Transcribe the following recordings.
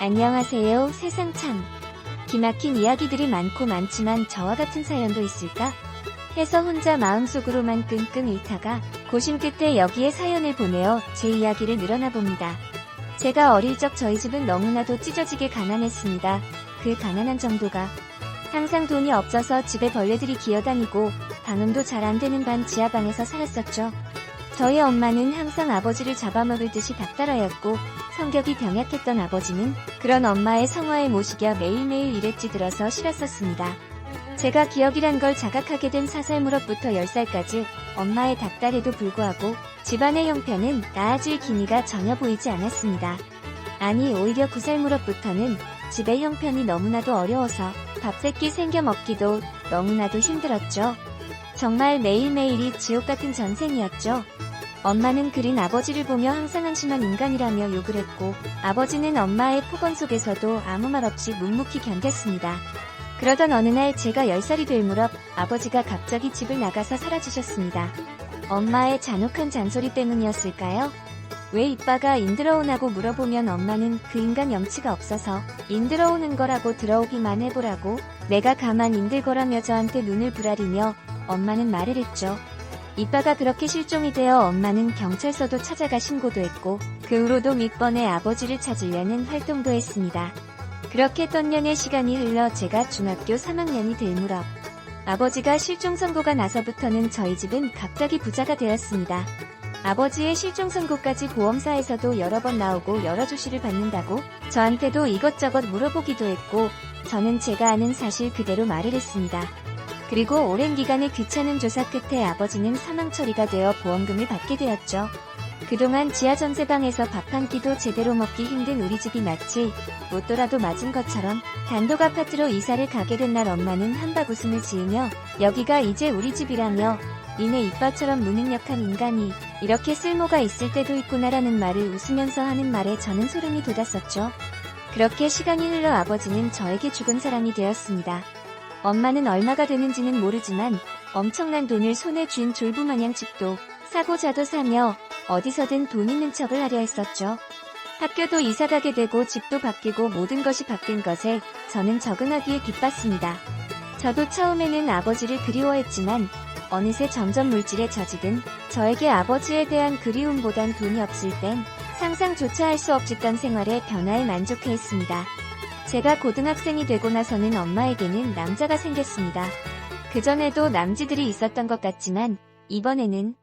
안녕하세요. 세상 참 기막힌 이야기들이 많고 많지만 저와 같은 사연도 있을까? 해서 혼자 마음속으로만 끙끙 앓다가 고심 끝에 여기에 사연을 보내어 제 이야기를 늘어나 봅니다. 제가 어릴 적 저희 집은 너무나도 찢어지게 가난했습니다. 그 가난한 정도가 항상 돈이 없어서 집에 벌레들이 기어다니고 방음도 잘 안 되는 반 지하방에서 살았었죠. 저희 엄마는 항상 아버지를 잡아먹을 듯이 닭달아였고 성격이 병약했던 아버지는 그런 엄마의 성화에 모시겨 매일매일 일에 찌들어서 싫었었습니다. 제가 기억이란 걸 자각하게 된 4살 무렵부터 10살까지 엄마의 닭달에도 불구하고 집안의 형편은 나아질 기미가 전혀 보이지 않았습니다. 아니 오히려 9살 무렵부터는 집의 형편이 너무나도 어려워서 밥 세끼 생겨 먹기도 너무나도 힘들었죠. 정말 매일매일이 지옥 같은 전생이었죠. 엄마는 그린 아버지를 보며 항상 한심한 인간이라며 욕을 했고 아버지는 엄마의 폭언 속에서도 아무 말 없이 묵묵히 견뎠습니다. 그러던 어느 날 제가 10살이 될 무렵 아버지가 갑자기 집을 나가서 사라지셨습니다. 엄마의 잔혹한 잔소리 때문이었을까요? 왜 이빠가 인들어오냐고 물어보면 엄마는 그 인간 염치가 없어서 인들어오는 거라고 들어오기만 해보라고 내가 가만 인들거라며 저한테 눈을 부라리며 엄마는 말을 했죠. 이빠가 그렇게 실종이 되어 엄마는 경찰서도 찾아가 신고도 했고 그 후로도 밑번에 아버지를 찾으려는 활동도 했습니다. 그렇게 몇 년의 시간이 흘러 제가 중학교 3학년이 될 무렵 아버지가 실종 선고가 나서부터는 저희 집은 갑자기 부자가 되었습니다. 아버지의 실종 선고까지 보험사에서도 여러 번 나오고 여러 조시를 받는다고 저한테도 이것저것 물어보기도 했고 저는 제가 아는 사실 그대로 말을 했습니다. 그리고 오랜 기간의 귀찮은 조사 끝에 아버지는 사망 처리가 되어 보험금을 받게 되었죠. 그동안 지하 전세방에서 밥 한 끼도 제대로 먹기 힘든 우리 집이 마치 로또라도 맞은 것처럼 단독 아파트로 이사를 가게 된 날 엄마는 한박 웃음을 지으며 여기가 이제 우리 집이라며 니네 이빠처럼 무능력한 인간이 이렇게 쓸모가 있을 때도 있구나라는 말을 웃으면서 하는 말에 저는 소름이 돋았었죠. 그렇게 시간이 흘러 아버지는 저에게 죽은 사람이 되었습니다. 엄마는 얼마가 되는지는 모르지만 엄청난 돈을 손에 쥔 졸부마냥 집도 사고 자도 사며 어디서든 돈 있는 척을 하려 했었죠. 학교도 이사가게 되고 집도 바뀌고 모든 것이 바뀐 것에 저는 적응하기에 기뻤습니다. 저도 처음에는 아버지를 그리워했지만 어느새 점점 물질에 젖이든 저에게 아버지에 대한 그리움보단 돈이 없을 땐 상상조차 할 수 없었던 생활의 변화에 만족해했습니다. 제가 고등학생이 되고 나서는 엄마에게는 남자가 생겼습니다. 그전에도 남지들이 있었던 것 같지만 이번에는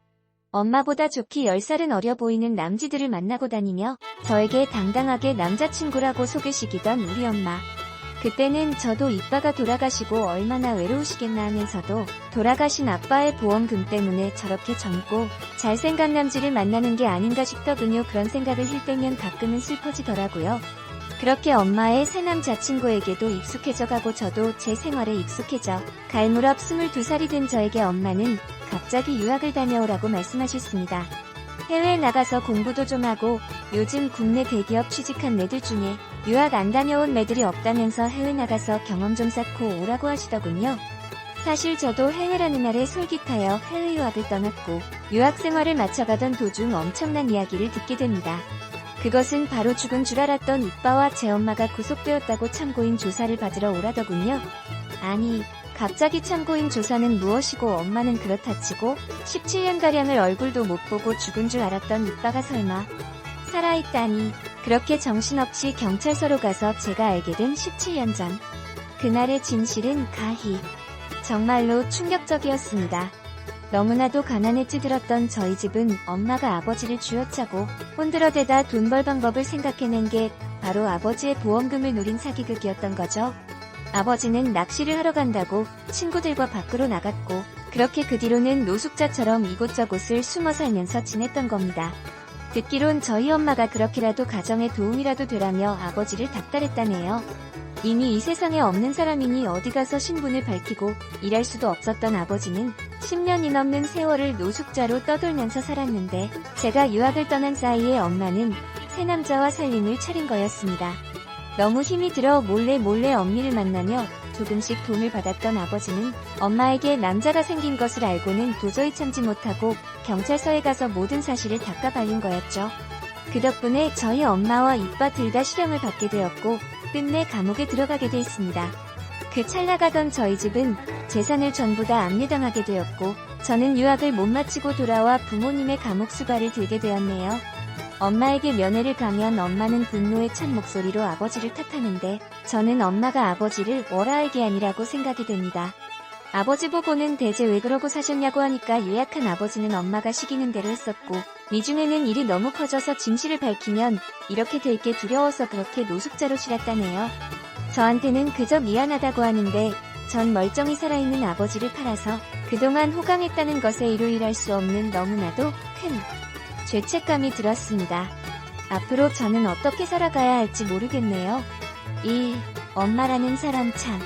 엄마보다 좋기 10살은 어려 보이는 남지들을 만나고 다니며 저에게 당당하게 남자친구라고 소개시키던 우리 엄마. 그때는 저도 이빠가 돌아가시고 얼마나 외로우시겠나 하면서도 돌아가신 아빠의 보험금 때문에 저렇게 젊고 잘생긴 남지를 만나는 게 아닌가 싶더군요. 그런 생각을 힐 때면 가끔은 슬퍼지더라고요. 그렇게 엄마의 새 남자친구에게도 익숙해져 가고 저도 제 생활에 익숙해져 갈 무렵 22살이 된 저에게 엄마는 갑자기 유학을 다녀오라고 말씀하셨습니다. 해외에 나가서 공부도 좀 하고 요즘 국내 대기업 취직한 매들 중에 유학 안 다녀온 매들이 없다면서 해외 나가서 경험 좀 쌓고 오라고 하시더군요. 사실 저도 해외라는 날에 솔깃하여 해외 유학을 떠났고 유학 생활을 마쳐가던 도중 엄청난 이야기를 듣게 됩니다. 그것은 바로 죽은 줄 알았던 이빠와 제 엄마가 구속되었다고 참고인 조사를 받으러 오라더군요. 아니 갑자기 참고인 조사는 무엇이고 엄마는 그렇다 치고 17년가량을 얼굴도 못 보고 죽은 줄 알았던 이빠가 설마 살아있다니. 그렇게 정신없이 경찰서로 가서 제가 알게 된 17년 전 그날의 진실은 가히 정말로 충격적이었습니다. 너무나도 가난에 찌들었던 저희 집은 엄마가 아버지를 쥐어짜고 혼들어대다 돈 벌 방법을 생각해낸 게 바로 아버지의 보험금을 노린 사기극이었던 거죠. 아버지는 낚시를 하러 간다고 친구들과 밖으로 나갔고 그렇게 그 뒤로는 노숙자처럼 이곳저곳을 숨어 살면서 지냈던 겁니다. 듣기론 저희 엄마가 그렇게라도 가정에 도움이라도 되라며 아버지를 닥달했다네요. 이미 이 세상에 없는 사람이니 어디 가서 신분을 밝히고 일할 수도 없었던 아버지는 10년이 넘는 세월을 노숙자로 떠돌면서 살았는데 제가 유학을 떠난 사이에 엄마는 새 남자와 살림을 차린 거였습니다. 너무 힘이 들어 몰래 엄니를 만나며 조금씩 돈을 받았던 아버지는 엄마에게 남자가 생긴 것을 알고는 도저히 참지 못하고 경찰서에 가서 모든 사실을 닦아 발린 거였죠. 그 덕분에 저희 엄마와 이빠 둘 다 실형을 받게 되었고 끝내 감옥에 들어가게 되었습니다. 그 찰나가던 저희 집은 재산을 전부 다 압류당하게 되었고 저는 유학을 못 마치고 돌아와 부모님의 감옥 수발을 들게 되었네요. 엄마에게 면회를 가면 엄마는 분노에 찬 목소리로 아버지를 탓하는데 저는 엄마가 아버지를 월화의 아니라고 생각이 됩니다. 아버지 보고는 대체 왜 그러고 사셨냐고 하니까 유약한 아버지는 엄마가 시키는 대로 했었고 미중에는 일이 너무 커져서 진실을 밝히면 이렇게 될 게 두려워서 그렇게 노숙자로 싫었다네요. 저한테는 그저 미안하다고 하는데 전 멀쩡히 살아있는 아버지를 팔아서 그동안 호강했다는 것에 이루일할 수 없는 너무나도 큰 죄책감이 들었습니다. 앞으로 저는 어떻게 살아가야 할지 모르겠네요. 엄마라는 사람 참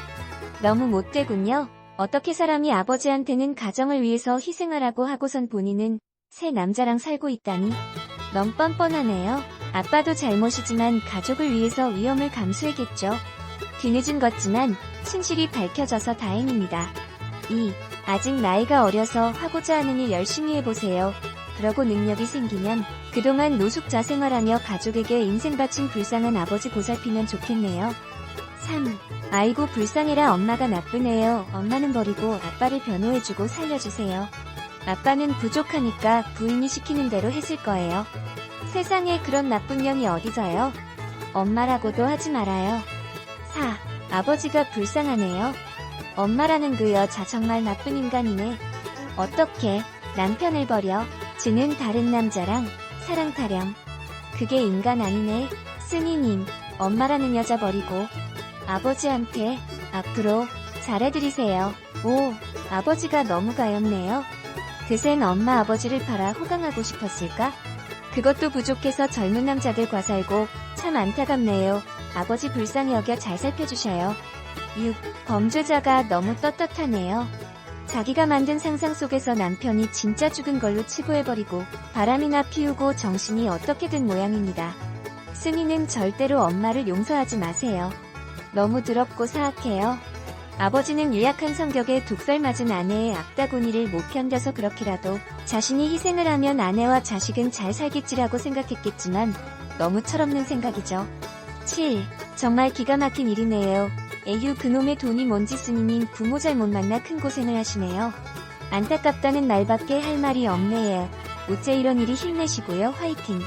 너무 못되군요. 어떻게 사람이 아버지한테는 가정을 위해서 희생하라고 하고선 본인은 새 남자랑 살고 있다니 너무 뻔뻔하네요. 아빠도 잘못이지만 가족을 위해서 위험을 감수했겠죠. 뒤늦은 것지만 진실이 밝혀져서 다행입니다. 아직 나이가 어려서 하고자 하는 일 열심히 해보세요. 그러고 능력이 생기면 그동안 노숙자 생활하며 가족에게 인생 바친 불쌍한 아버지 보살피면 좋겠네요. 3. 아이고 불쌍해라 엄마가 나쁘네요. 엄마는 버리고 아빠를 변호해주고 살려주세요. 아빠는 부족하니까 부인이 시키는 대로 했을 거예요. 세상에 그런 나쁜 년이 어디서요? 엄마라고도 하지 말아요. 4. 아버지가 불쌍하네요. 엄마라는 그 여자 정말 나쁜 인간이네. 어떻게 남편을 버려? 지는 다른 남자랑 사랑 타령. 그게 인간 아니네. 스님님, 엄마라는 여자 버리고 아버지한테 앞으로 잘해드리세요. 오, 아버지가 너무 가엾네요. 그센 엄마 아버지를 팔아 호강하고 싶었을까? 그것도 부족해서 젊은 남자들과 살고 참 안타깝네요. 아버지 불쌍히 여겨 잘 살펴주셔요. 6. 범죄자가 너무 떳떳하네요. 자기가 만든 상상 속에서 남편이 진짜 죽은 걸로 치부해버리고 바람이나 피우고 정신이 어떻게 든 모양입니다. 승희는 절대로 엄마를 용서하지 마세요. 너무 더럽고 사악해요. 아버지는 유약한 성격에 독살 맞은 아내의 악다구니를 못 견뎌서 그렇게라도 자신이 희생을 하면 아내와 자식은 잘 살겠지라고 생각했겠지만 너무 철없는 생각이죠. 7. 정말 기가 막힌 일이네요. 에휴 그놈의 돈이 뭔지 스님님 부모 잘못 만나 큰 고생을 하시네요. 안타깝다는 말밖에 할 말이 없네요. 어째 이런 일이 힘내시고요. 화이팅.